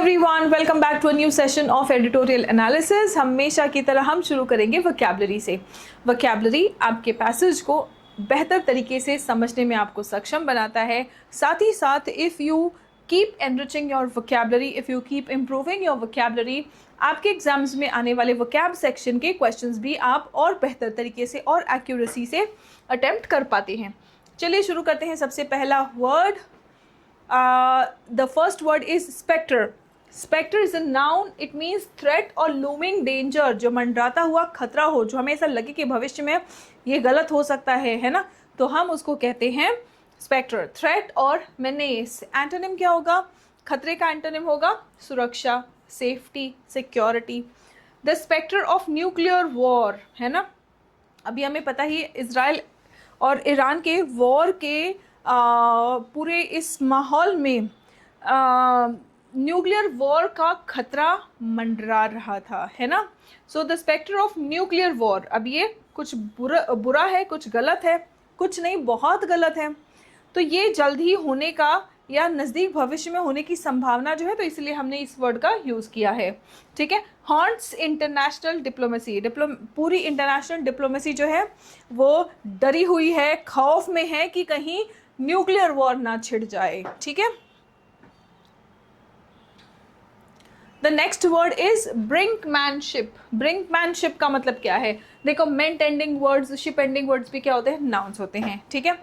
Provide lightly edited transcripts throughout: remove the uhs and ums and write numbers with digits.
Everyone, welcome back to a new session of editorial analysis. हमेशा की तरह हम शुरू करेंगे वोकैबुलरी से। वोकैबुलरी आपके पैसेज को बेहतर तरीके से समझने में आपको सक्षम बनाता है। साथ ही साथ if you keep enriching your vocabulary, if you keep improving your vocabulary, आपके एग्जाम्स में आने वाले वोकैब सेक्शन के क्वेश्चंस भी आप और बेहतर तरीके से और एक्यूरेसी से अटेम्प्ट कर पाते हैं। चलिए शुरू करते हैं। सबसे पहला word, the first word is specter. Specter is a noun. It means threat or looming danger. जो मंडराता हुआ खतरा हो, जो हमें ऐसा लगे कि भविष्य में ये गलत हो सकता है ना, तो हम उसको कहते हैं स्पेक्टर। थ्रेट और मेनेस, एंटोनिम क्या होगा? खतरे का एंटोनिम होगा सुरक्षा, safety, security. The spectre of nuclear war, है ना। अभी हमें पता ही इजराइल और ईरान के वॉर के पूरे इस माहौल में न्यूक्लियर वॉर का खतरा मंडरा रहा था, है ना। So the spectre of nuclear war, अब ये कुछ बुरा है, कुछ गलत है, कुछ नहीं बहुत गलत है, तो ये जल्द ही होने का या नज़दीक भविष्य में होने की संभावना जो है, तो इसलिए हमने इस वर्ड का यूज़ किया है। ठीक है। हॉन्ट्स इंटरनेशनल डिप्लोमेसी, पूरी इंटरनेशनल डिप्लोमेसी जो है वो डरी हुई है, खौफ में है कि कहीं न्यूक्लियर वॉर ना छिड़ जाए। ठीक है। The next word is brinkmanship. Brinkmanship का मतलब क्या है? देखो, ment ending words, ship ending words भी क्या होते हैं? नाउन्स होते हैं। ठीक है।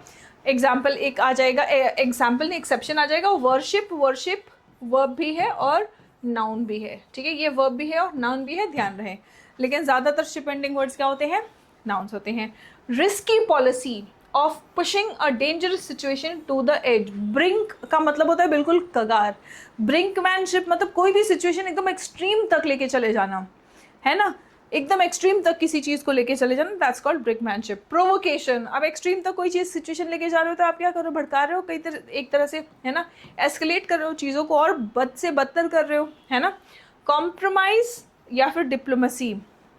एग्जाम्पल एक आ जाएगा, एग्जाम्पल नहीं एक्सेप्शन आ जाएगा। वर्शिप, वर्शिप वर्ब भी है और नाउन भी है। ठीक है, ये वर्ब भी है और नाउन भी है, ध्यान रहे। लेकिन ज़्यादातर शिप एंडिंग वर्ड्स क्या होते हैं? नाउन्स होते हैं। Risky policy of pushing a dangerous situation to the edge. Brink का मतलब होता है बिल्कुल कगार। ब्रिंकमैनशिप मतलब कोई भी सिचुएशन एकदम एक्सट्रीम तक लेके चले जाना, है ना, एकदम एक्सट्रीम तक किसी चीज़ को लेके चले जाना, दैट्स कॉल्ड ब्रिंकमैनशिप। प्रोवोकेशन, अब एक्सट्रीम तक कोई चीज़ सिचुएशन लेके जा रहे हो तो आप क्या कर रहे हो? भड़का रहे हो एक तरह से, है ना, एस्केलेट कर रहे हो चीज़ों को और बद से बदतर कर रहे हो, है ना। कॉम्प्रोमाइज़ या फिर डिप्लोमेसी,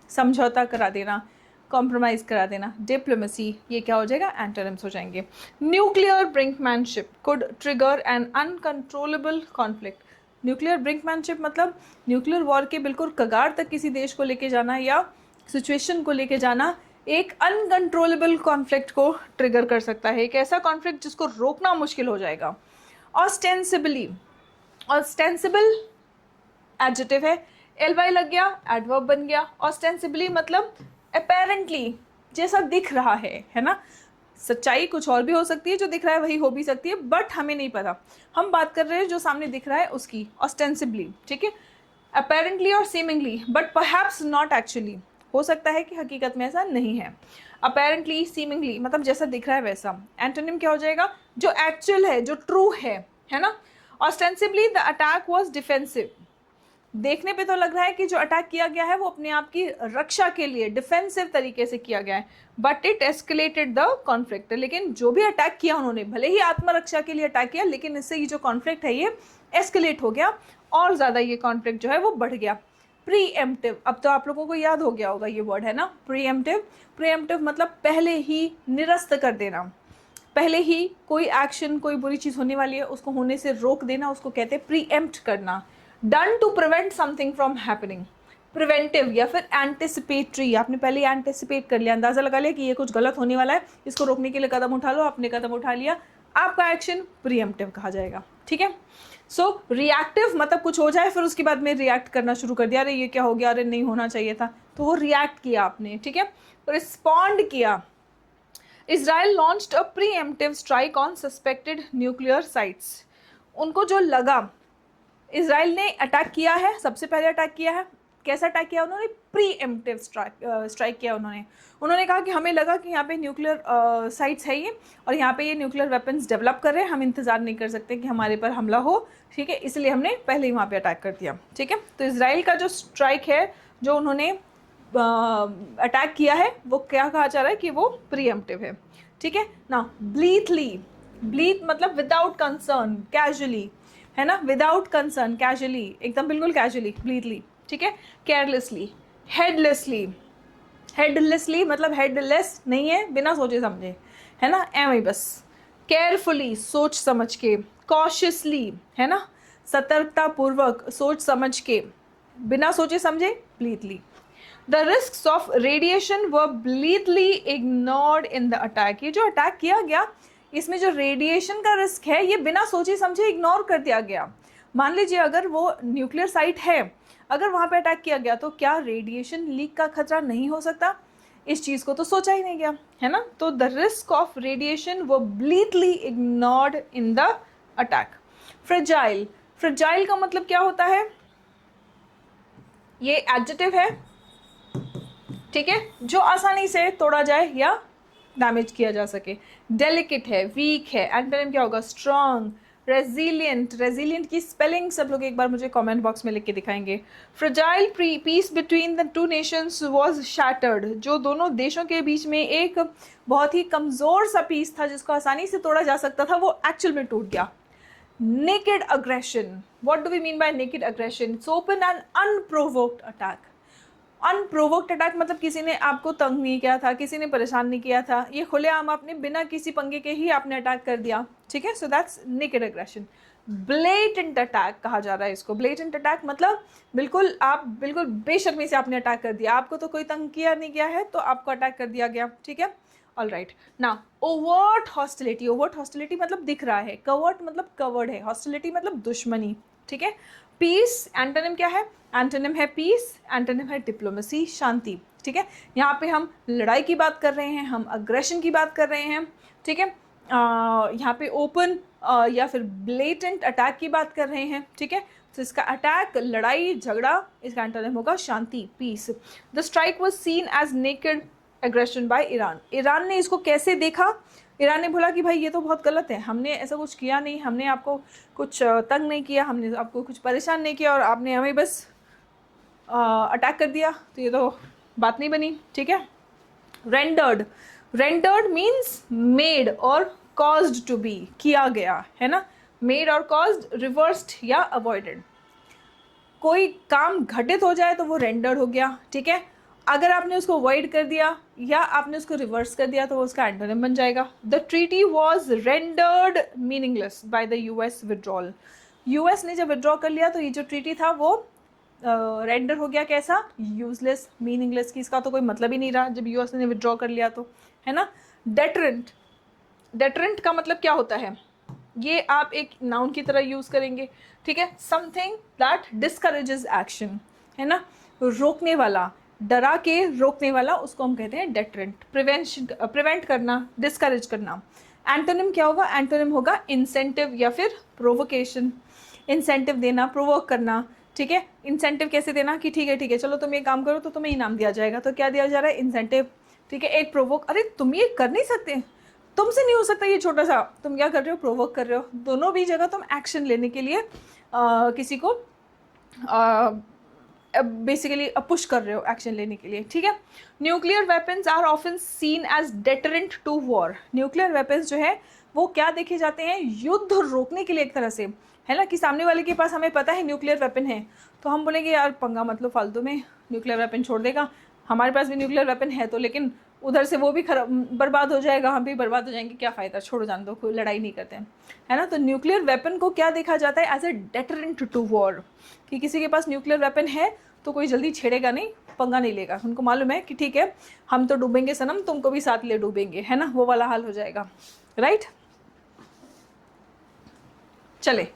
समझौता करा देना, कॉम्प्रोमाइज़ करा देना, डिप्लोमेसी, ये क्या हो जाएगा? एंटोनिम्स हो जाएंगे। Nuclear brinkmanship could trigger an uncontrollable conflict. Nuclear brinkmanship मतलब न्यूक्लियर वॉर के बिल्कुल कगार तक किसी देश को लेके जाना या सिचुएशन को लेके जाना एक अनकंट्रोलेबल कॉन्फ्लिक्ट को ट्रिगर कर सकता है, एक ऐसा कॉन्फ्लिक्ट जिसको रोकना मुश्किल हो जाएगा। ऑस्टेंसिबली, ऑस्टेंसिबल एडजेक्टिव है, एल लग गया, एडवर्ब बन गया। ऑस्टेंसिबली मतलब अपेरेंटली, जैसा दिख रहा है ना। सच्चाई कुछ और भी हो सकती है, जो दिख रहा है वही हो भी सकती है, बट हमें नहीं पता। हम बात कर रहे हैं जो सामने दिख रहा है उसकी, ऑस्टेंसिबली। ठीक है। अपेरेंटली और seemingly, but perhaps not actually, हो सकता है कि हकीकत में ऐसा नहीं है। अपेरेंटली, सीमिंगली मतलब जैसा दिख रहा है वैसा। एंटोनिम क्या हो जाएगा? जो एक्चुअल है, जो ट्रू है ना। Ostensibly the attack was defensive, देखने पे तो लग रहा है कि जो अटैक किया गया है वो अपने आप की रक्षा के लिए डिफेंसिव तरीके से किया गया है, but it escalated the conflict. लेकिन जो भी अटैक किया उन्होंने, भले ही आत्मरक्षा के लिए अटैक किया, लेकिन इससे ये जो कॉन्फ्लिक्ट है ये एस्केलेट हो गया और ज़्यादा ये कॉन्फ्लिक्ट जो है वो बढ़ गया। प्रीएम्प्टिव, अब तो आप लोगों को याद हो गया होगा ये वर्ड, है ना, प्रीएम्प्टिव। प्रीएम्प्टिव मतलब पहले ही निरस्त कर देना, पहले ही कोई एक्शन, कोई बुरी चीज़ होने वाली है उसको होने से रोक देना, उसको कहते हैं प्रीएम्प्ट करना। Done to prevent something from happening. Preventive या फिर एंटिसिपेटरी, आपने पहले ही एंटिसिपेट कर लिया, अंदाज़ा लगा लिया कि ये कुछ गलत होने वाला है, इसको रोकने के लिए कदम उठा लो, आपने कदम उठा लिया, आपका एक्शन प्रीएम्प्टिव कहा जाएगा। ठीक है। सो रिएक्टिव मतलब कुछ हो जाए फिर उसके बाद में रिएक्ट करना शुरू कर दिया, अरे ये क्या हो गया, अरे नहीं होना चाहिए था, तो वो रिएक्ट किया आपने। ठीक है। रिस्पॉन्ड किया। Israel launched a preemptive strike on suspected nuclear sites. उनको जो लगा, इजराइल ने अटैक किया है, सबसे पहले अटैक किया है। कैसा अटैक किया उन्होंने? प्रीएम्प्टिव स्ट्राइक किया उन्होंने कहा कि हमें लगा कि यहाँ पे न्यूक्लियर साइट्स है ये, और यहाँ पे ये न्यूक्लियर वेपन्स डेवलप कर रहे हैं, हम इंतज़ार नहीं कर सकते कि हमारे पर हमला हो। ठीक है, इसलिए हमने पहले ही वहाँ पे अटैक कर दिया। ठीक है। तो इजराइल का जो स्ट्राइक है, जो उन्होंने अटैक किया है, वो क्या कहा जा रहा है कि वो प्रीएम्प्टिव है। ठीक है ना। ब्लीथली, ब्लीथ मतलब विदाउट कंसर्न, कैजुअली, है ना, विदाउट कंसर्न, कैजुअली, एकदम बिल्कुल कैजुअली, ब्लीथली। ठीक है। केयरलेसली, हेडलेसली, हेडलेसली मतलब हेडलेस नहीं है, बिना सोचे समझे, है ना, एम ही बस। केयरफुली, सोच समझ के। कॉशियसली, है ना, सतर्कता पूर्वक, सोच समझ के, बिना सोचे समझे, ब्लीथली। द रिस्क ऑफ रेडिएशन व ब्लीथली इग्नोर्ड इन द अटैक। ये जो अटैक किया गया इसमें जो रेडिएशन का रिस्क है ये बिना सोचे समझे इग्नोर कर दिया गया। मान लीजिए अगर वो न्यूक्लियर साइट है, अगर वहाँ पे अटैक किया गया तो क्या रेडिएशन लीक का खतरा नहीं हो सकता? इस चीज़ को तो सोचा ही नहीं गया, है ना। तो द रिस्क ऑफ रेडिएशन वो blithely ignored in the attack. Fragile, fragile का मतलब क्या होता है? ये एडजेक्टिव है, ठीक है, जो आसानी से तोड़ा जाए या डैमेज किया जा सके। डेलिकेट है, वीक है, एंटोनिम क्या होगा? स्ट्रॉन्ग। रेजिलियंट, रेजिलियंट की स्पेलिंग सब लोग एक बार मुझे कमेंट बॉक्स में लिख के दिखाएंगे। Fragile peace between the two nations was shattered, जो दोनों देशों के बीच में एक बहुत ही कमज़ोर सा पीस था जिसको आसानी से तोड़ा जा सकता था, वो एक्चुअल में टूट गया। Naked aggression, what do we mean by naked aggression? It's open and unprovoked attack. Unprovoked attack मतलब किसी ने आपको तंग नहीं किया था, किसी ने परेशान नहीं किया था, ये खुलेआम आपने बिना किसी पंगे के ही आपने अटैक कर दिया, ठीक है। So that's naked aggression. Blatant attack कहा जा रहा है इसको। ब्लेटेंट अटैक मतलब बिल्कुल आप बिल्कुल बेशर्मी से आपने अटैक कर दिया, आपको तो कोई तंग किया नहीं किया है तो आपको अटैक कर दिया गया, ठीक है। ऑल राइट ना, ओवर्ट हॉस्टिलिटी। ओवर्ट हॉस्टिलिटी मतलब दिख रहा है, कवर्ट मतलब कवर्ड है, हॉस्टिलिटी मतलब दुश्मनी, ठीक है। पीस, एंटोनिम क्या है? एंटोनिम है पीस, एंटोनिम है डिप्लोमेसी, शांति, ठीक है। यहाँ पे हम लड़ाई की बात कर रहे हैं, हम अग्रेशन की बात कर रहे हैं, ठीक है। यहाँ पे ओपन या फिर ब्लेटेंट अटैक की बात कर रहे हैं, ठीक है। तो इसका अटैक, लड़ाई झगड़ा, इसका एंटोनिम होगा शांति, peace. The strike was seen as naked aggression by Iran. Iran ने इसको कैसे देखा? ईरान ने बोला कि भाई ये तो बहुत गलत है, हमने ऐसा कुछ किया नहीं, हमने आपको कुछ तंग नहीं किया, हमने आपको कुछ परेशान नहीं किया और आपने हमें बस अटैक कर दिया, तो ये तो बात नहीं बनी, ठीक है। रेंडर्ड, रेंडर्ड मीन्स मेड और कॉज्ड टू बी, किया गया, है ना। मेड और कॉज्ड रिवर्स्ड या अवॉइडेड। कोई काम घटित हो जाए तो वो रेंडर्ड हो गया, ठीक है। अगर आपने उसको अवॉइड कर दिया या आपने उसको रिवर्स कर दिया तो वो उसका एंटोनिम बन जाएगा। The treaty was rendered meaningless by the US withdrawal. US ने जब विड्रॉ कर लिया तो ये जो ट्रीटी था वो रेंडर हो गया कैसा? यूजलेस, मीनिंगलेस, की इसका तो कोई मतलब ही नहीं रहा जब यूएस ने विड्रॉ कर लिया तो, है ना। डेटरेंट, डेटरेंट का मतलब क्या होता है? ये आप एक नाउन की तरह यूज़ करेंगे, ठीक है। समथिंग दैट डिस्करेजेस एक्शन, है ना, रोकने वाला, डरा के रोकने वाला, उसको हम कहते हैं डेटरेंट। प्रिवेंशन, प्रिवेंट करना, डिस्करेज करना। एंटोनिम क्या होगा? एंटोनिम होगा इंसेंटिव या फिर प्रोवोकेशन। इंसेंटिव देना, प्रोवोक करना, ठीक है। इंसेंटिव कैसे देना कि ठीक है चलो तुम ये काम करो तो तुम्हें इनाम दिया जाएगा, तो क्या दिया जा रहा है? इंसेंटिव, ठीक है। एक प्रोवोक, अरे तुम ये कर नहीं सकते, तुमसे नहीं हो सकता ये छोटा सा, तुम क्या कर रहे हो? प्रोवोक कर रहे हो। दोनों भी जगह तुम एक्शन लेने के लिए किसी को बेसिकली पुश कर रहे हो एक्शन लेने के लिए, ठीक है। Nuclear weapons are often seen as deterrent to war. Nuclear weapons जो है वो क्या देखे जाते हैं? युद्ध रोकने के लिए एक तरह से, है ना, कि सामने वाले के पास हमें पता है न्यूक्लियर वेपन है तो हम बोलेंगे यार पंगा मत लो फालतू में, न्यूक्लियर वेपन छोड़ देगा, हमारे पास भी न्यूक्लियर वेपन है तो, लेकिन उधर से वो भी खराब बर्बाद हो जाएगा, हम भी बर्बाद हो जाएंगे, क्या फ़ायदा, छोड़ो जान दो, कोई लड़ाई नहीं करते हैं, है ना। तो न्यूक्लियर वेपन को क्या देखा जाता है? As a deterrent to war, कि किसी के पास न्यूक्लियर वेपन है तो कोई जल्दी छेड़ेगा नहीं, पंगा नहीं लेगा, उनको मालूम है कि ठीक है हम तो डूबेंगे सनम, तुमको भी साथ ले डूबेंगे, है ना, वो वाला हाल हो जाएगा, राइट। चले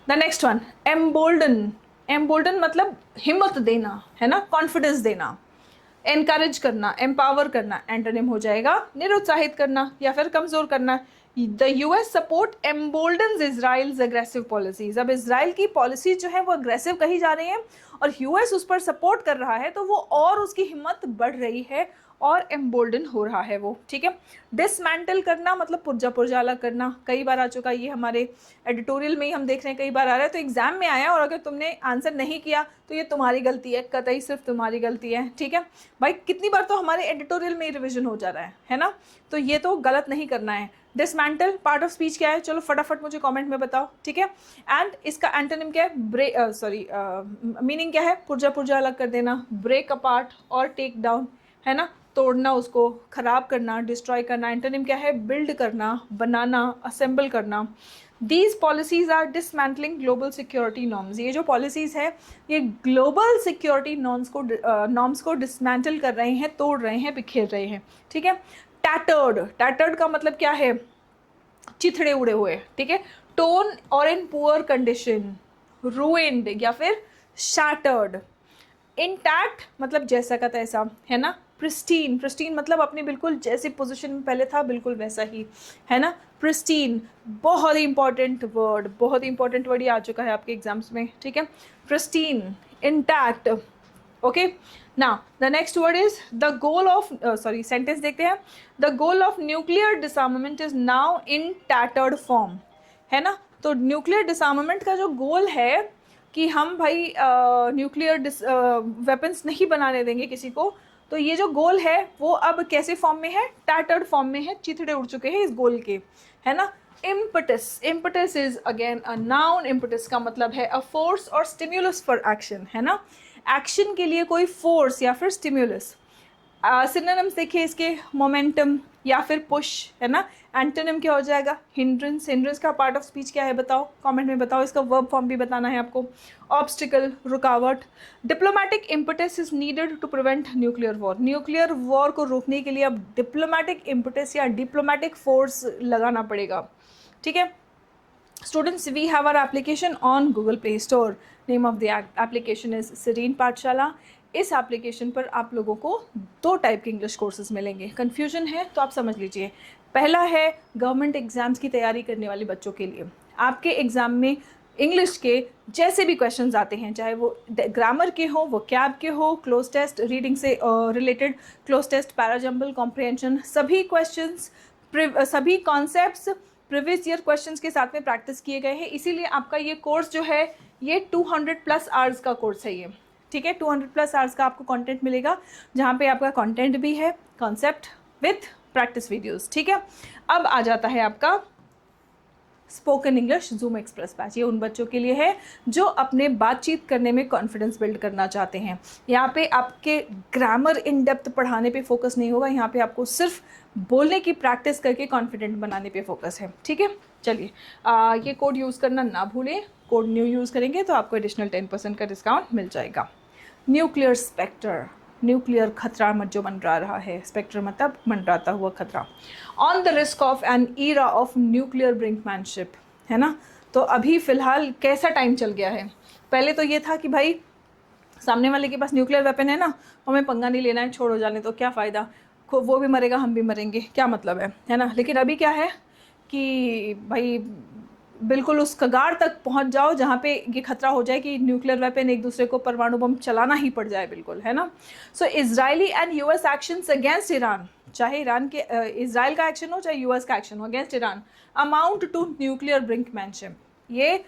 the next one, embolden. Embolden मतलब हिम्मत देना, है ना, कॉन्फिडेंस देना। एनकरेज करना, एम्पावर करना, एंटोनिम हो जाएगा निरुत्साहित करना या फिर कमज़ोर करना। The US support emboldens Israel's aggressive policies. अब इसराइल की पॉलिसी जो है वो अग्रेसिव कही जा रही है और यूएस उस पर सपोर्ट कर रहा है तो वो और उसकी हिम्मत बढ़ रही है और एम्बोल्डन हो रहा है वो, ठीक है। डिसमेंटल करना मतलब पुर्जा पुर्जा अलग करना, कई बार आ चुका, ये हमारे एडिटोरियल में ही हम देख रहे हैं, कई बार आ रहा है, तो एग्जाम में आया और अगर तुमने आंसर नहीं किया तो ये तुम्हारी गलती है, कतई सिर्फ तुम्हारी गलती है, ठीक है भाई। कितनी बार तो हमारे एडिटोरियल में रिविजन हो जा रहा है ना, तो ये तो गलत नहीं करना है। डिसमेंटल पार्ट ऑफ स्पीच क्या है? चलो फटाफट मुझे कमेंट में बताओ, ठीक है। एंड इसका एंटोनिम क्या है? मीनिंग क्या है? पुर्जा पुर्जा अलग कर देना, ब्रेक अपार्ट और टेक डाउन, है ना, तोड़ना, उसको खराब करना, डिस्ट्रॉय करना। एंटोनिम क्या है? बिल्ड करना, बनाना, असेंबल करना। These policies are dismantling global security norms. ये जो पॉलिसीज है ये ग्लोबल सिक्योरिटी नॉर्म्स को डिसमेंटल कर रहे हैं, तोड़ रहे हैं, बिखेर रहे हैं, ठीक है। टैटर्ड, टैटर्ड का मतलब क्या है, चिथड़े उड़े हुए, ठीक है। टोन और इन पुअर कंडीशन, रूइंड या फिर शैटर्ड। इंटैक्ट मतलब जैसा का तैसा, है ना। प्रिस्टीन, प्रिस्टीन मतलब अपनी बिल्कुल जैसी पोजीशन में पहले था बिल्कुल वैसा ही, है ना। प्रिस्टीन बहुत ही इंपॉर्टेंट वर्ड, बहुत ही इंपॉर्टेंट वर्ड ये आ चुका है आपके एग्जाम्स में, ठीक है। Pristine, intact, okay. Now the next word is the goal of, sorry sentence देखते हैं। The goal of nuclear disarmament is now in tattered form, है ना। तो न्यूक्लियर डिसआर्मामेंट का जो गोल है कि हम भाई न्यूक्लियर वेपन्स नहीं बनाने देंगे किसी को, तो ये जो गोल है वो अब कैसे फॉर्म में है, टैटर्ड फॉर्म में है, चिथड़े उड़ चुके हैं इस गोल के, है ना। Impetus, impetus is again a noun. Impetus का मतलब है अ फोर्स और स्टिम्युलस फॉर एक्शन, है ना। एक्शन के लिए कोई फोर्स या फिर स्टिम्युलस। सिनोनिम्स देखिए इसके, मोमेंटम या फिर पुश, है ना। एंटोनिम क्या हो जाएगा, हिंड्रेंस। हिंड्रेंस का पार्ट ऑफ स्पीच क्या है बताओ, कमेंट में बताओ, इसका वर्ब फॉर्म भी बताना है आपको। ऑब्स्टिकल, रुकावट। Diplomatic impetus is needed to prevent nuclear war. Nuclear war को रोकने के लिए अब डिप्लोमेटिक इम्पटस या डिप्लोमेटिक फोर्स लगाना पड़ेगा, ठीक है। Students, we have our application on Google Play Store. Name of the application is Serene Pathshala. इस एप्लीकेशन पर आप लोगों को 2 टाइप के इंग्लिश कोर्सेज मिलेंगे। कन्फ्यूजन है तो आप समझ लीजिए। पहला है गवर्नमेंट एग्जाम्स की तैयारी करने वाले बच्चों के लिए। आपके एग्ज़ाम में इंग्लिश के जैसे भी क्वेश्चंस आते हैं, चाहे वो ग्रामर के हो, वो कैब के हो, क्लोज टेस्ट, रीडिंग से related cloze test, parajumble, comprehension, सभी क्वेश्चंस, सभी कॉन्सेप्ट्स प्रीवियस ईयर क्वेश्चंस के साथ में प्रैक्टिस किए गए हैं। इसीलिए आपका ये कोर्स जो है ये 200+ आवर्स का कोर्स है ये, ठीक है। 200+ आवर्स का आपको कंटेंट मिलेगा, जहाँ पे आपका कंटेंट भी है, कॉन्सेप्ट विथ प्रैक्टिस वीडियोस, ठीक है। अब आ जाता है आपका spoken English zoom express batch. ये उन बच्चों के लिए है जो अपने बातचीत करने में कॉन्फिडेंस बिल्ड करना चाहते हैं। यहाँ पे आपके ग्रामर इन डेप्थ पढ़ाने पे फोकस नहीं होगा, यहाँ पे आपको सिर्फ बोलने की प्रैक्टिस करके कॉन्फिडेंट बनाने पे फोकस है, ठीक है। चलिए ये कोड यूज़ करना ना भूलें। कोड न्यू यूज़ करेंगे तो आपको एडिशनल 10% का डिस्काउंट मिल जाएगा। न्यूक्लियर स्पेक्टर, न्यूक्लियर खतरा जो मंडरा रहा है, स्पेक्टर मतलब मंडराता हुआ खतरा। On the risk of an era of nuclear brinkmanship, है ना। तो अभी फ़िलहाल कैसा टाइम चल गया है, पहले तो ये था कि भाई सामने वाले के पास न्यूक्लियर वेपन है ना, हमें पंगा नहीं लेना है, छोड़ो जाने तो क्या फ़ायदा, वो भी मरेगा हम भी मरेंगे, क्या मतलब है ना। लेकिन अभी क्या है कि भाई बिल्कुल उस कगार तक पहुंच जाओ जहाँ पे ये खतरा हो जाए कि न्यूक्लियर वेपन एक दूसरे को परमाणु बम चलाना ही पड़ जाए, बिल्कुल, है ना। So Israeli and US actions against Iran, चाहे ईरान के इजराइल का एक्शन हो चाहे यूएस का एक्शन हो against Iran, amount to nuclear brinkmanship. ये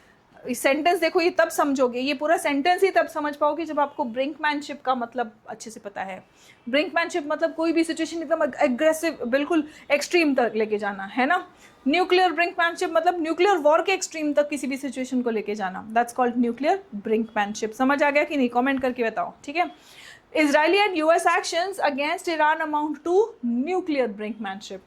सेंटेंस देखो, ये तब समझोगे, ये पूरा सेंटेंस ही तब समझ पाओगे जब आपको ब्रिंकमैनशिप का मतलब अच्छे से पता है। ब्रिंकमैनशिप मतलब कोई भी सिचुएशन एकदम एग्रेसिव, बिल्कुल एक्सट्रीम तक लेके जाना, है ना। न्यूक्लियर ब्रिंकमैनशिप मतलब न्यूक्लियर वॉर के एक्सट्रीम तक किसी भी सिचुएशन को लेके जाना, दैट्स कॉल्ड न्यूक्लियर ब्रिंकमैनशिप। समझ आ गया कि नहीं, कमेंट करके बताओ, ठीक है। Israeli and US actions against Iran amount to nuclear brinkmanship.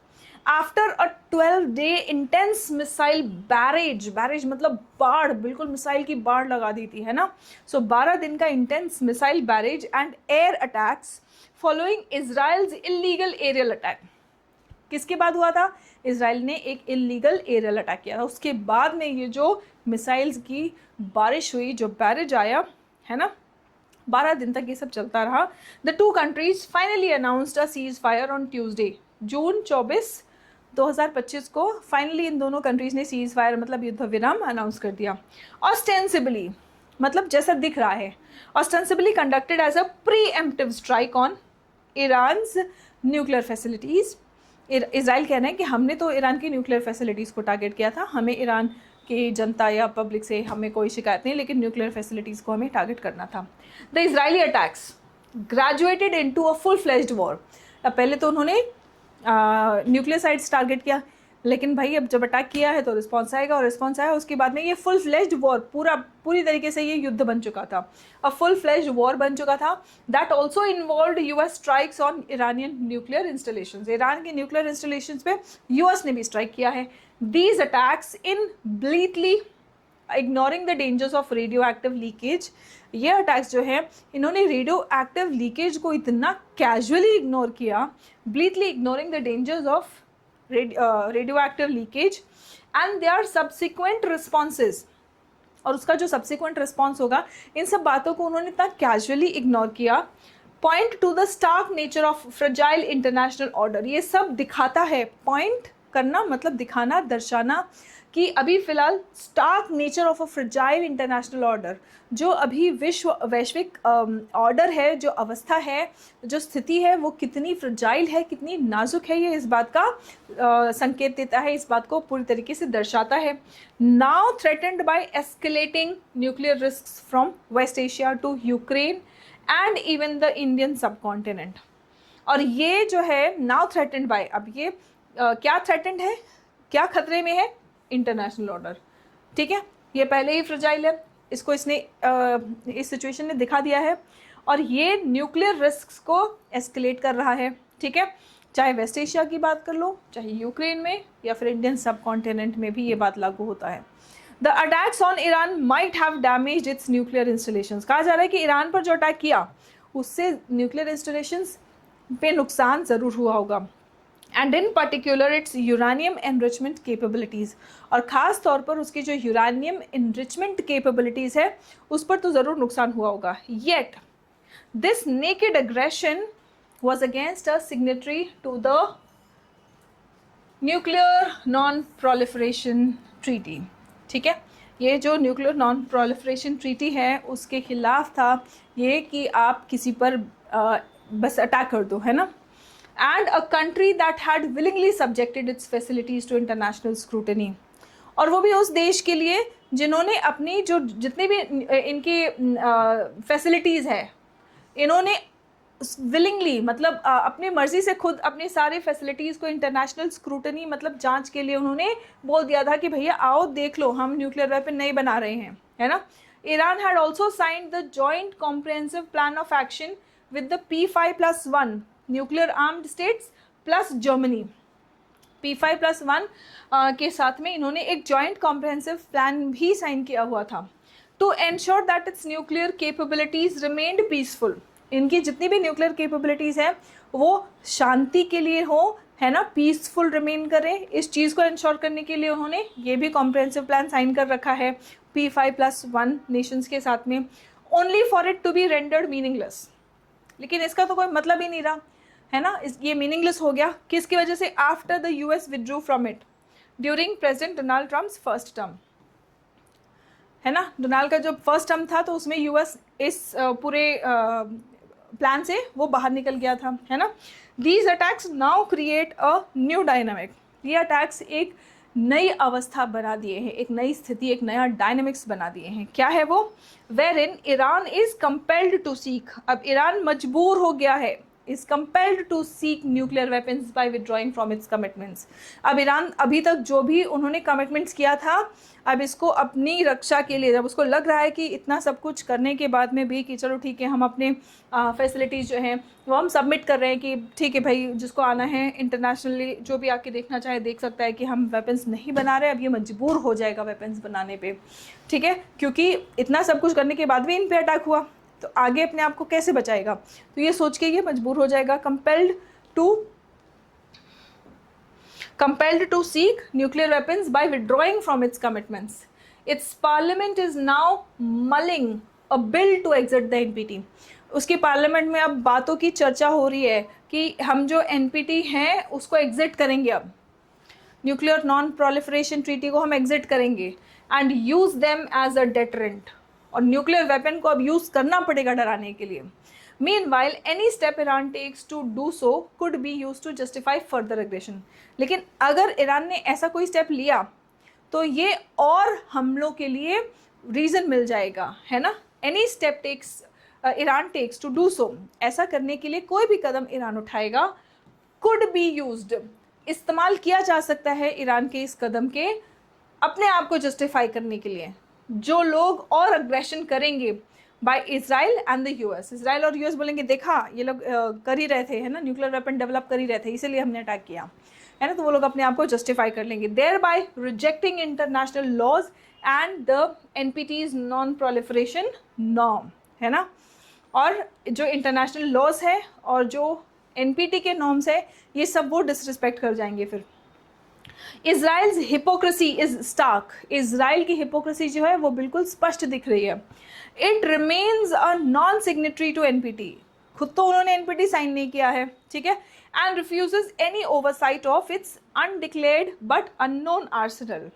After a 12-day intense missile barrage, barrage मतलब बाढ़, बिल्कुल मिसाइल की बाढ़ लगा दी थी, है ना। सो 12 दिन का intense missile barrage and air attacks following Israel's illegal aerial attack. किसके बाद हुआ था, इसराइल ने एक इलीगल एरियल अटैक किया था, उसके बाद में ये जो मिसाइल्स की बारिश हुई, जो बैरेज आया, है ना, 12 दिन तक ये सब चलता रहा। The 2 countries finally announced a ceasefire on Tuesday, June 24, 2025 को फाइनली इन दोनों कंट्रीज ने सीज फायर मतलब युद्ध विराम अनाउंस कर दिया। ऑस्टेंसिबली मतलब जैसा दिख रहा है, ostensibly conducted as a preemptive strike on Iran's nuclear facilities. Israel कहना है कि हमने तो ईरान की न्यूक्लियर फैसिलिटीज़ को टारगेट किया था, हमें ईरान की जनता या पब्लिक से हमें कोई शिकायत नहीं, लेकिन न्यूक्लियर फैसिलिटीज़ को हमें टारगेट करना था। The Israeli attacks graduated into a full fledged war. अब पहले तो उन्होंने न्यूक्लियर साइट्स टारगेट किया, लेकिन भाई अब जब अटैक किया है तो रिस्पॉन्स आएगा, और रिस्पॉन्स आया उसके बाद में ये फुल फ्लेज्ड वॉर, पूरी तरीके से ये युद्ध बन चुका था, अ फुल फ्लेज्ड वॉर बन चुका था। That also involved US strikes on Iranian nuclear installations. Iran के न्यूक्लियर इंस्टॉलेशंस पे यूएस ने भी स्ट्राइक किया है। These attacks in bleakly ignoring the dangers of radioactive leakage, ये अटैक्स जो है इन्होंने रेडियो एक्टिव लीकेज को इतना कैजुअली इग्नोर किया, blithely ignoring the dangers of radioactive leakage and their subsequent responses, और उसका जो सब्सिक्वेंट रिस्पॉन्स होगा, इन सब बातों को उन्होंने इतना कैजुअली इग्नोर किया। Point to the stark nature of fragile international order, ये सब दिखाता है, पॉइंट करना मतलब दिखाना, दर्शाना कि अभी फ़िलहाल stark nature of a fragile international order, जो अभी वैश्विक ऑर्डर है, जो अवस्था है, जो स्थिति है, वो कितनी फ्रेजाइल है, कितनी नाजुक है, ये इस बात का संकेत देता है, इस बात को पूरी तरीके से दर्शाता है। Now threatened by escalating nuclear risks from West Asia to Ukraine and even the Indian subcontinent, और ये जो है नाउ थ्रेटेंड बाय, अब ये क्या थ्रेटेंड है, क्या खतरे में है, इंटरनेशनल ऑर्डर, ठीक है, ये पहले ही फ्रेजाइल है, इसको इसने इस सिचुएशन ने दिखा दिया है, और ये न्यूक्लियर रिस्क्स को एस्केलेट कर रहा है, ठीक है, चाहे वेस्ट एशिया की बात कर लो, चाहे यूक्रेन में, या फिर इंडियन सब कॉन्टिनेंट में भी ये बात लागू होता है। The attacks on Iran might have damaged it's nuclear installations, कहा जा रहा है कि ईरान पर जो अटैक किया उससे न्यूक्लियर इंस्टॉलेशंस पे नुकसान ज़रूर हुआ होगा, and in particular it's uranium enrichment capabilities, और ख़ास तौर पर उसकी जो यूरानियम एनरिचमेंट कैपेबिलिटीज़ है उस पर तो ज़रूर नुकसान हुआ होगा। Yet this naked aggression was against a signatory to the nuclear non proliferation treaty, ठीक है, ये जो न्यूक्लियर नॉन प्रोलिफरेशन ट्रीटी है उसके खिलाफ था ये कि आप किसी पर बस अटैक कर दो, है ना, and a country that had willingly subjected its facilities to international scrutiny, और वो भी उस देश के लिए जिन्होंने अपनी जो जितनी भी इनकी फैसिलिटीज़ है, इन्होंने विलिंगली मतलब अपनी मर्जी से खुद अपनी सारी फैसिलिटीज़ को इंटरनेशनल स्क्रूटनी मतलब जांच के लिए उन्होंने बोल दिया था कि भैया आओ देख लो, हम न्यूक्लियर वेपन नहीं बना रहे हैं, है ना। Iran had also signed the joint comprehensive plan of action with the P5+1 nuclear armed states plus Germany, P5+1 के साथ में इन्होंने एक जॉइंट कॉम्प्रिहेंसिव प्लान भी साइन किया हुआ था to ensure that its nuclear capabilities remained peaceful, इनकी जितनी भी न्यूक्लियर कैपेबिलिटीज़ हैं वो शांति के लिए हो, है ना, पीसफुल रिमेन करें, इस चीज़ को इंश्योर करने के लिए उन्होंने ये भी कॉम्प्रिहेंसिव प्लान साइन कर रखा है P5+1 नेशंस के साथ में, only for it to be rendered meaningless, लेकिन इसका तो कोई मतलब ही नहीं रहा, है ना, ये मीनिंगलेस हो गया किसकी वजह से, after the US withdrew from it during president Donald Trump's first term, है ना, डोनाल्ड का जब फर्स्ट टर्म था तो उसमें US इस पूरे प्लान से वो बाहर निकल गया था, है ना। These attacks now create a new dynamic, ये अटैक्स एक नई अवस्था बना दिए हैं, एक नई स्थिति, एक नया डायनामिक्स बना दिए हैं। क्या है वो, where in Iran is compelled to seek, अब ईरान मजबूर हो गया है, is compelled to seek nuclear weapons by withdrawing from its commitments। अब ईरान अभी तक जो भी उन्होंने कमिटमेंट्स किया था, अब इसको अपनी रक्षा के लिए, जब उसको लग रहा है कि इतना सब कुछ करने के बाद में भी कि चलो ठीक है हम अपने फैसिलिटीज़ जो हैं वो हम सबमिट कर रहे हैं कि ठीक है भाई जिसको आना है इंटरनेशनली जो भी आके देखना चाहे देख सकता है कि हम वेपन्स नहीं बना रहे, अब ये मजबूर हो जाएगा वेपन्स बनाने पे, ठीक है, क्योंकि इतना सब कुछ करने के बाद भी इन पे अटैक हुआ तो आगे अपने आप को कैसे बचाएगा, तो ये सोच के ये मजबूर हो जाएगा। compelled to seek nuclear weapons by withdrawing from its commitments, its parliament is now mulling a bill to exit the NPT। उसकी पार्लियामेंट में अब बातों की चर्चा हो रही है कि हम जो NPT हैं उसको एग्जिट करेंगे, अब न्यूक्लियर नॉन प्रोलिफरेशन ट्रीटी को हम एग्जिट करेंगे and use them as a deterrent, और न्यूक्लियर वेपन को अब यूज़ करना पड़ेगा डराने के लिए। Meanwhile, any step Iran takes to do so could be used to justify further aggression। लेकिन अगर ईरान ने ऐसा कोई स्टेप लिया तो ये और हमलों के लिए रीज़न मिल जाएगा, है ना। Any step Iran takes to do so, ऐसा करने के लिए कोई भी कदम ईरान उठाएगा, could be used, इस्तेमाल किया जा सकता है ईरान के इस कदम के अपने आप को जस्टिफाई करने के लिए। जो लोग और अग्रेशन करेंगे by Israel and the US, Israel और US बोलेंगे देखा ये लोग कर ही रहे थे, है ना, न्यूक्लियर वेपन डेवलप कर ही रहे थे इसीलिए हमने अटैक किया, है ना, तो वो लोग अपने आप को जस्टिफाई कर लेंगे, thereby rejecting international laws and the NPT's non proliferation norm, है ना। और जो इंटरनेशनल लॉज है और जो NPT के नॉर्म्स है ये सब वो डिसरिस्पेक्ट कर जाएंगे। फिर Israel's hypocrisy is stark, Israel की हिपोक्रेसी जो है वो बिल्कुल स्पष्ट दिख रही है। It remains a non signatory to NPT, खुद तो उन्होंने NPT साइन नहीं किया है, ठीक है, and refuses any oversight of its undeclared but unknown Arsenal,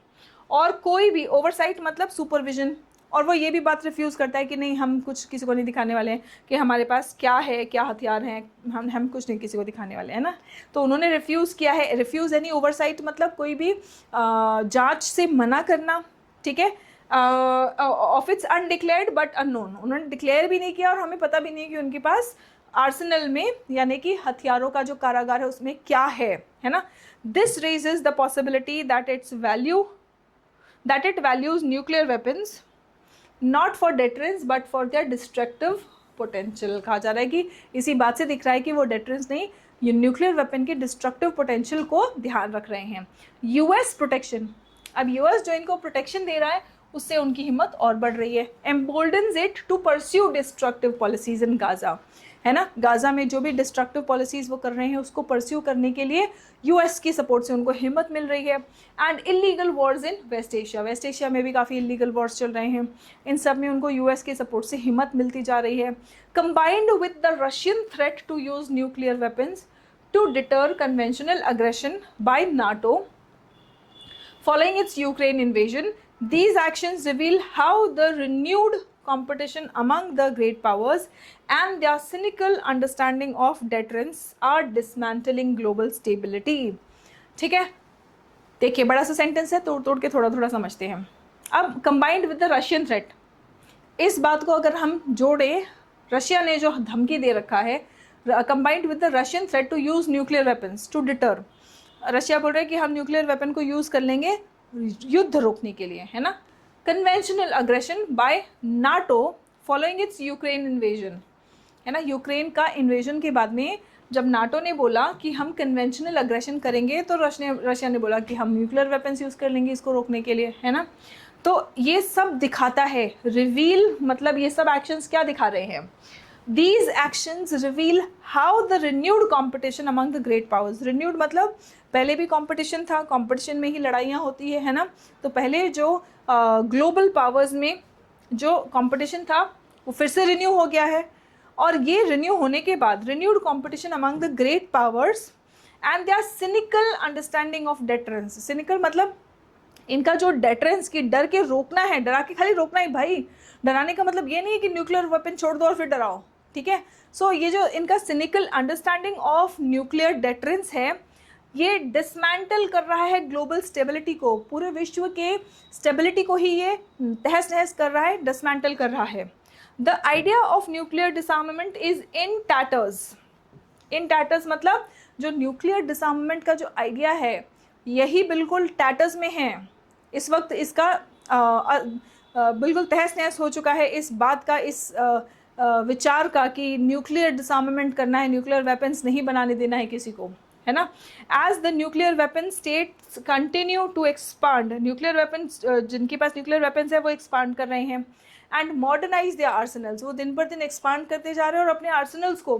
और कोई भी ओवरसाइट मतलब सुपरविजन, और वो ये भी बात रिफ्यूज़ करता है कि नहीं हम कुछ किसी को नहीं दिखाने वाले हैं कि हमारे पास क्या है, क्या हथियार हैं, हम कुछ नहीं किसी को दिखाने वाले हैं ना। तो उन्होंने रिफ्यूज़ किया है, रिफ्यूज़ एनी ओवरसाइट मतलब कोई भी जांच से मना करना, ठीक है, of its undeclared but unknown, उन्होंने डिक्लेयर भी नहीं किया और हमें पता भी नहीं कि उनके पास आर्सेनल में यानी कि हथियारों का जो कारागार है उसमें क्या है ना। This raises the possibility that it values nuclear weapons not for deterrence but for their destructive potential. कहा जा रहा है कि इसी बात से दिख रहा है कि वो डेटरेंस नहीं, ये न्यूक्लियर वेपन के डिस्ट्रक्टिव पोटेंशियल को ध्यान रख रहे हैं। US प्रोटेक्शन, अब US जो इनको प्रोटेक्शन दे रहा है उससे उनकी हिम्मत और बढ़ रही है। Emboldens it to pursue destructive policies in Gaza, है ना, गाजा में जो भी डिस्ट्रक्टिव पॉलिसीज़ वो कर रहे हैं उसको परस्यू करने के लिए US की सपोर्ट से उनको हिम्मत मिल रही है। And illegal wars in West Asia, West Asia में भी काफ़ी इलीगल वॉर्स चल रहे हैं, इन सब में उनको US की सपोर्ट से हिम्मत मिलती जा रही है। Combined with the Russian threat to use nuclear weapons to deter conventional aggression by NATO following its Ukraine invasion, these actions reveal how the renewed competition among the great powers and their cynical understanding of deterrence are dismantling global stability। ठीक है, देखिए बड़ा सा sentence है, तोड़ तोड़ के थोड़ा थोड़ा समझते हैं। अब combined with the Russian threat, इस बात को अगर हम जोड़े, रशिया ने जो धमकी दे रखा है, combined with the Russian threat to use nuclear weapons to deter, Russia बोल रहा है कि हम न्यूक्लियर वेपन को यूज़ कर लेंगे युद्ध रोकने के लिए, है ना। Conventional aggression by NATO following its Ukraine invasion, है ना, यूक्रेन का इन्वेजन के बाद में जब NATO ने बोला कि हम कन्वेंशनल अग्रेशन करेंगे तो रशिया ने बोला कि हम न्यूक्लियर वेपन्स यूज़ कर लेंगे इसको रोकने के लिए, है ना। तो ये सब दिखाता है, रिवील मतलब ये सब एक्शंस क्या दिखा रहे हैं, These actions reveal how the renewed competition among the great powers, renewed मतलब पहले भी competition था, competition में ही लड़ाइयाँ होती है ना। तो पहले जो global powers में जो competition था वो फिर से renew हो गया है, और ये renew होने के बाद renewed competition among the great powers and their cynical understanding of deterrence, cynical मतलब इनका जो डेटरेंस की डर के रोकना है, डरा के खाली रोकना है भाई, डराने का मतलब ये नहीं है कि न्यूक्लियर वेपन छोड़ दो और फिर डराओ, ठीक है। सो ये जो इनका cynical understanding of nuclear deterrence है ये डिसमेंटल कर रहा है ग्लोबल स्टेबिलिटी को, पूरे विश्व के स्टेबिलिटी को ही ये तहस नहस कर रहा है, डिसमेंटल कर रहा है। The idea of nuclear disarmament is in tatters, in tatters मतलब जो न्यूक्लियर डिसआर्मामेंट का जो आइडिया है यही बिल्कुल टैटर्स में है इस वक्त, इसका बिल्कुल तहस नहस हो चुका है इस बात का, इस विचार का कि न्यूक्लियर डिसआर्मामेंट करना है, न्यूक्लियर वेपन्स नहीं बनाने देना है किसी को, है ना। As the nuclear weapon states continue to expand, nuclear weapons जिनके पास न्यूक्लियर वेपन्स है वो एक्सपांड कर रहे हैं, एंड मॉडर्नाइज देयर आर्सेनल्स, वो दिन पर दिन एक्सपांड करते जा रहे हैं और अपने आर्सेनल्स को,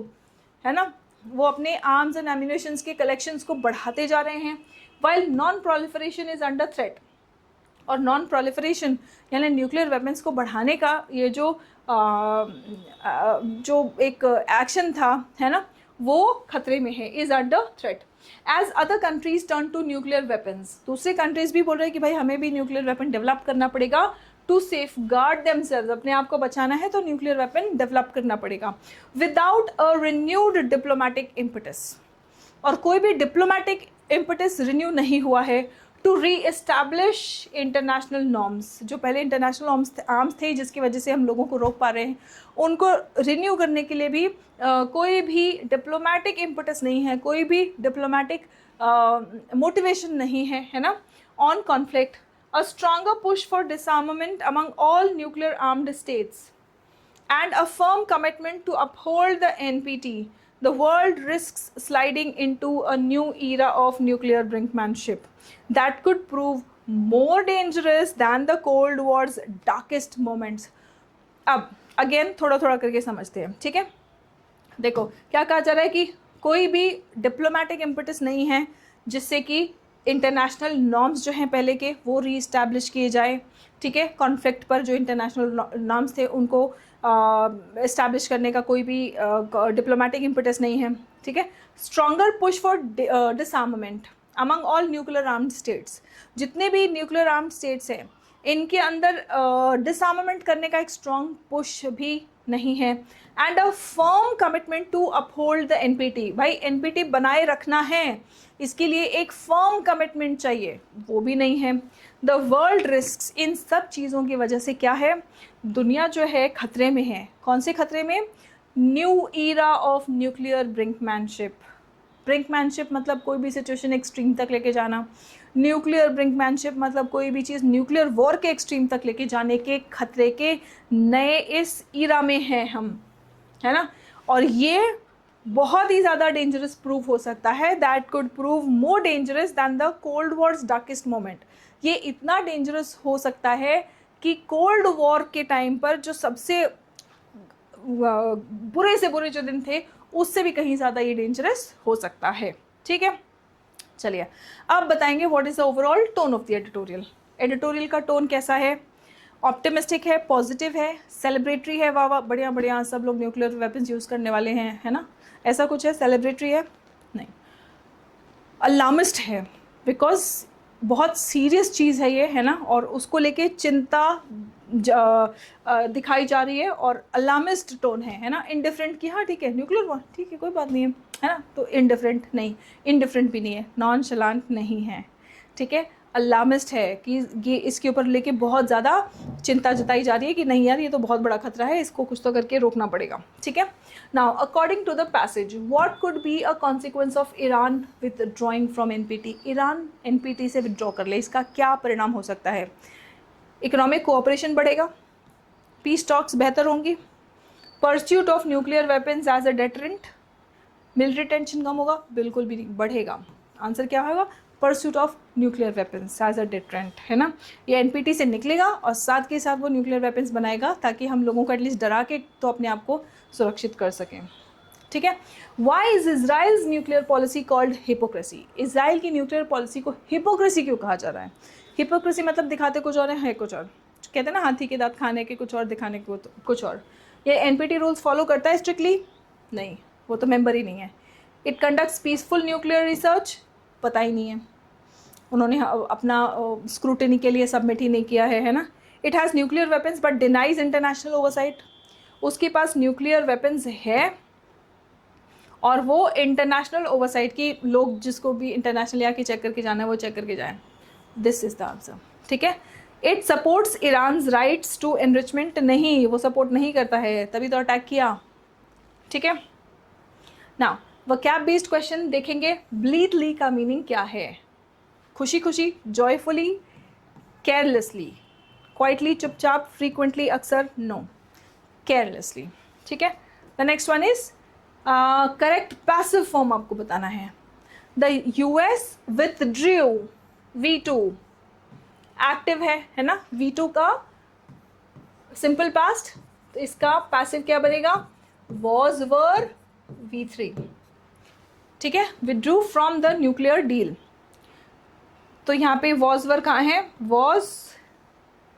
है ना, वो अपने आर्म्स एंड एम्यूनेशंस के कलेक्शंस को बढ़ाते जा रहे हैं। While non proliferation is under threat, और नॉन प्रोलिफरेशन यानी न्यूक्लियर वेपन्स को बढ़ाने का ये जो एक एक्शन था, है ना, वो खतरे में है, is under threat. As other countries turn to nuclear weapons, दूसरे कंट्रीज भी बोल रहे हैं कि भाई हमें भी न्यूक्लियर वेपन डेवलप करना पड़ेगा टू सेफ गार्ड देमसेल्व्स, अपने आप को बचाना है तो न्यूक्लियर वेपन डेवलप करना पड़ेगा। Without a renewed diplomatic impetus, और कोई भी डिप्लोमेटिक इम्पटस रिन्यू नहीं हुआ है टू री एस्टैब्लिश इंटरनेशनल नॉर्म्स, जो पहले इंटरनेशनल आर्म्स थे जिसकी वजह से हम लोगों को रोक पा रहे हैं, उनको रिन्यू करने के लिए भी कोई भी डिप्लोमेटिक इम्पटस नहीं है, कोई भी डिप्लोमेटिक मोटिवेशन नहीं है, है ना, on conflict. A stronger push for डिसआर्मामेंट among all nuclear armed states and a firm commitment to uphold the NPT the world risks sliding into a new era of nuclear brinkmanship that could prove more dangerous than the Cold War's darkest moments. अब again थोड़ा थोड़ा करके समझते हैं, ठीक है। देखो क्या कहा जा रहा है कि कोई भी डिप्लोमेटिक इम्पटिस नहीं है जिससे कि इंटरनेशनल नॉर्म्स जो हैं पहले के वो रीइस्टैब्लिश किए जाए, ठीक है। कॉन्फ्लिक्ट पर जो इंटरनेशनल नॉर्म्स थे उनको इस्टेब्लिश करने का कोई भी डिप्लोमेटिक इम्पटिस नहीं है, ठीक है। Stronger push for disarmament among all nuclear armed states, जितने भी न्यूक्लियर आर्म्ड स्टेट्स हैं इनके अंदर डिसआर्ममेंट करने का एक स्ट्रॉन्ग पुश भी नहीं है। And a firm commitment to uphold the NPT, भाई एनपीटी बनाए रखना है, इसके लिए एक फर्म कमिटमेंट चाहिए, वो भी नहीं है। द वर्ल्ड रिस्क्स, इन सब चीज़ों की वजह से क्या है, दुनिया जो है खतरे में है। कौन से खतरे में? New Ira of nuclear brinkmanship. Brinkmanship मतलब कोई भी सिचुएशन एक्सट्रीम तक लेके जाना, न्यूक्लियर ब्रिंकमैनशिप मतलब कोई भी चीज़ न्यूक्लियर वॉर के एक्सट्रीम तक लेके जाने के खतरे के नए इस ईरा में हैं हम, है ना। और ये बहुत ही ज़्यादा डेंजरस प्रूव हो सकता है, that could prove more dangerous than the cold war's darkest moment. ये इतना डेंजरस हो सकता है कि कोल्ड वॉर के टाइम पर जो सबसे बुरे से बुरे जो दिन थे उससे भी कहीं ज़्यादा ये डेंजरस हो सकता है, ठीक है। चलिए अब बताएंगे what is the overall tone of the editorial. Editorial का टोन कैसा है? ऑप्टिमिस्टिक है, पॉजिटिव है, सेलिब्रेटरी है, वाह वाह बढ़िया बढ़िया सब लोग न्यूक्लियर वेपन्स यूज़ करने वाले हैं, है ना, ऐसा कुछ है? सेलिब्रेटरी है? नहीं। अलार्मिस्ट है, बिकॉज बहुत सीरियस चीज़ है ये, है ना, और उसको लेके चिंता दिखाई जा रही है, और अलार्मिस्ट टोन है ना। इनडिफरेंट की हाँ ठीक है न्यूक्लियर वॉर ठीक है कोई बात नहीं है ना, तो इनडिफरेंट नहीं, इनडिफरेंट भी नहीं है, नॉनशलांट नहीं है, ठीक है। अलार्मिस्ट है कि ये इसके ऊपर लेके बहुत ज़्यादा चिंता जताई जा रही है कि नहीं यार ये तो बहुत बड़ा खतरा है, इसको कुछ तो करके रोकना पड़ेगा, ठीक है। Now according to the passage what could be a consequence of Iran withdrawing from NPT. Iran NPT से विथड्रॉ कर ले, इसका क्या परिणाम हो सकता है? इकोनॉमिक कोऑपरेशन बढ़ेगा, पीस टॉक्स बेहतर होंगी, pursuit of nuclear weapons as a deterrent, military tension कम होगा, बिल्कुल भी नहीं, बढ़ेगा। आंसर क्या होगा? Pursuit of nuclear weapons as a deterrent, है ना। ये एनपीटी से निकलेगा और साथ के साथ वो न्यूक्लियर वेपन्स बनाएगा ताकि हम लोगों को एटलीस्ट डरा के तो अपने आप को सुरक्षित कर सकें, ठीक है। Why is Israel's nuclear policy called hypocrisy. Israel की न्यूक्लियर पॉलिसी को हिपोक्रेसी क्यों कहा जा रहा है? हिपोक्रेसी मतलब दिखाते कुछ और है कुछ और, कहते हैं ना हाथी के दांत खाने के कुछ और दिखाने के कुछ और। ये एनपीटी रूल्स फॉलो करता है स्ट्रिक्टली? नहीं, वो तो मेंबर ही नहीं है। It conducts peaceful nuclear research? पता ही नहीं है, उन्होंने अपना स्क्रूटनी के लिए सबमिट ही नहीं किया है ना। It has nuclear weapons but denies international oversight. उसके पास न्यूक्लियर वेपन्स है और वो इंटरनेशनल ओवरसाइट की लोग जिसको भी इंटरनेशनल आके चेक करके जाना है वो चेक करके जाएं। दिस इज़ द आंसर, ठीक है। It supports Iran's rights to enrichment? नहीं, वो सपोर्ट नहीं करता है, तभी तो अटैक किया, ठीक है। नाउ वोकैब बेस्ड क्वेश्चन देखेंगे। ब्लीथली का मीनिंग क्या है? खुशी खुशी, जॉयफुली, केयरलेसली, क्वाइटली चुपचाप, फ्रीक्वेंटली अक्सर, नो, केयरलेसली, ठीक है। The next one is correct passive form आपको बताना है। The US withdrew, V2 active है ना, V2 का सिंपल पास्ट, तो इसका पैसिव क्या बनेगा? वॉज वर V3, ठीक है। Withdrew from the nuclear deal, तो यहाँ पे वॉज वर कहाँ है? वॉज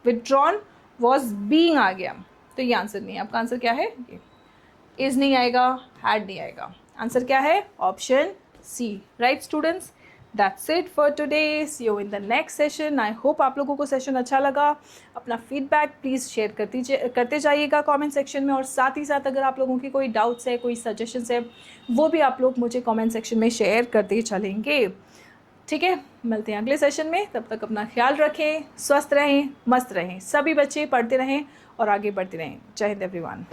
विथड्रॉन, वॉज बीइंग आ गया, तो ये आंसर नहीं है। आपका आंसर क्या है? ये इज नहीं आएगा, हैड नहीं आएगा। आंसर क्या है? Option C, right students. That's it for today, see you in the next session. I hope आप लोगों को सेशन अच्छा लगा। अपना फीडबैक प्लीज़ शेयर करते जाइएगा कमेंट सेक्शन में, और साथ ही साथ अगर आप लोगों की कोई डाउट्स है, कोई सजेशंस है, वो भी आप लोग मुझे कमेंट सेक्शन में शेयर करते चलेंगे, ठीक है। मिलते हैं अगले सेशन में, तब तक अपना ख्याल रखें, स्वस्थ रहें, मस्त रहें, सभी बच्चे पढ़ते रहें और आगे बढ़ते रहें। जय हिंद एवरीवन।